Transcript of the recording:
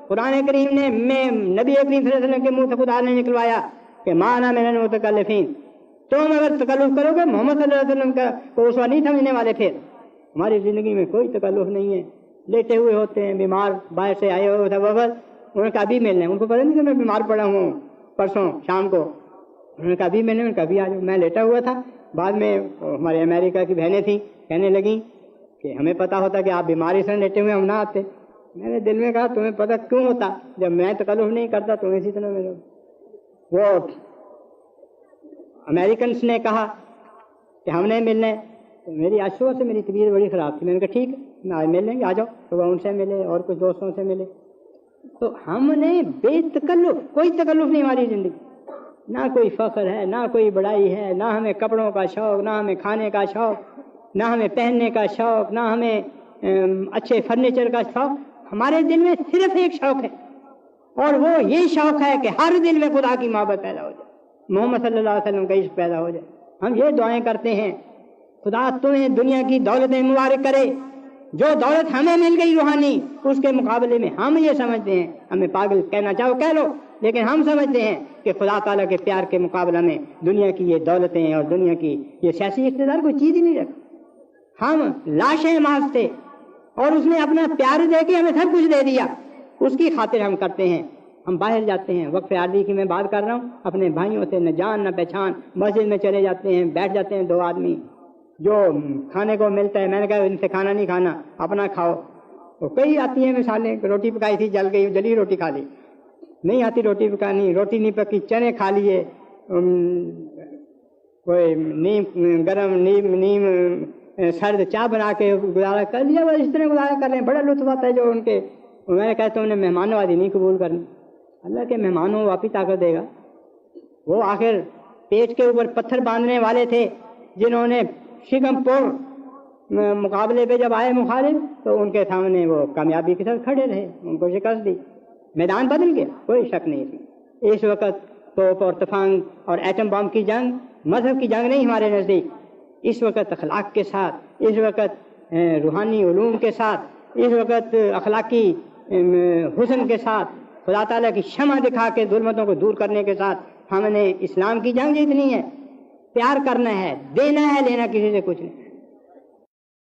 قرآن کریم نے میں نبی کریم صلی اللہ علیہ وسلم کے منہ سے خدا نے نکلوایا کہ مانا من المتکلفین، تم اگر تکلف کرو گے محمد صلی اللہ علیہ وسلم کا کو اسوہ نہیں سمجھنے والے. پھر ہماری زندگی میں کوئی تکلف نہیں ہے. لیٹے ہوئے ہوتے ہیں، بیمار باہر سے آئے ہوئے تھے وفد، انہوں نے کہا ابھی ملنا ہے. ان کو پتہ نہیں کہ میں بیمار پڑا ہوں پرسوں شام کو. انہوں نے کہا ابھی ملنا ہے، کبھی آ جاؤ. میں لیٹا ہوا تھا. بعد میں ہمارے امریکہ کی بہنیں تھیں، کہنے لگیں کہ ہمیں پتہ ہوتا کہ آپ بیماری سے لیٹے ہوئے ہم نہ آتے. میں نے دل میں کہا تمہیں پتہ کیوں ہوتا؟ جب میں تکلف نہیں کرتا تم اسی طرح ملو. وہ امریکنس نے کہا کہ ہم نے ملنا ہے. تو میری صبح سے میری طبیعت بڑی خراب تھی. میں نے کہا ٹھیک ہے آج مل لیں گے، آ جاؤ. صبح ان سے ملے اور کچھ دوستوں سے ملے. تو ہم نے بے تکلف، کوئی تکلف نہیں ہماری زندگی. نہ کوئی فخر ہے، نہ کوئی بڑائی ہے، نہ ہمیں کپڑوں کا شوق، نہ ہمیں کھانے کا شوق، نہ ہمیں پہننے کا شوق، نہ ہمیں اچھے فرنیچر کا شوق. ہمارے دل میں صرف ایک شوق ہے، اور وہ یہ شوق ہے کہ ہر دل میں خدا کی محبت پیدا ہو جائے، محمد صلی اللہ علیہ وسلم کا عشق پیدا ہو جائے. ہم یہ دعائیں کرتے ہیں خدا تمہیں دنیا کی دولتیں مبارک کرے. جو دولت ہمیں مل گئی روحانی، اس کے مقابلے میں ہم یہ سمجھتے ہیں، ہمیں پاگل کہنا چاہو کہہ لو، لیکن ہم سمجھتے ہیں کہ خدا تعالیٰ کے پیار کے مقابلہ میں دنیا کی یہ دولتیں اور دنیا کی یہ سیاسی اقتدار کوئی چیز ہی نہیں رکھتی. ہم لاشیں مانگتے اور اس نے اپنا پیار دے کے ہمیں سب کچھ دے دیا، اس کی خاطر ہم کرتے ہیں. ہم باہر جاتے ہیں، وقف عارضی کی میں بات کر رہا ہوں، اپنے بھائیوں سے نہ جان نہ پہچان مسجد میں چلے جاتے ہیں، بیٹھ جاتے ہیں دو آدمی، جو کھانے کو ملتا ہے میں نے کہا ان سے کھانا نہیں کھانا، اپنا کھاؤ. تو کئی آتی ہیں مثالیں، روٹی پکائی تھی جل گئی، جلی روٹی کھا لی. نہیں آتی روٹی پکانی، روٹی نہیں پکی چنے کھا لیے، کوئی نیم گرم نیم سرد چائے بنا کے گزارا کر لیا. بس اس طرح گزارا کر رہے ہیں، بڑا لطف آتا ہے جو ان کے. میں نے کہا تم نے مہمان نوازی نہیں قبول کرنی، اللہ کے مہمانوں واپس طاقت دے گا. وہ آخر پیٹ کے اوپر پتھر باندھنے والے تھے، جنہوں نے شکم پور مقابلے پہ جب آئے مخالف تو ان کے سامنے وہ کامیابی کے ساتھ کھڑے رہے، ان کو شکست دی. میدان بدل گیا، کوئی شک نہیں اس میں. اس وقت توپ اور تفنگ اور ایٹم بم کی جنگ مذہب کی جنگ نہیں ہمارے نزدیک. اس وقت اخلاق کے ساتھ، اس وقت روحانی علوم کے ساتھ، اس وقت اخلاقی حسن کے ساتھ، خدا تعالیٰ کی شمع دکھا کے ظلمتوں کو دور کرنے کے ساتھ ہم نے اسلام کی جنگ جیتنی ہے. پیار کرنا ہے، دینا ہے، لینا کسی سے کچھ نہیں.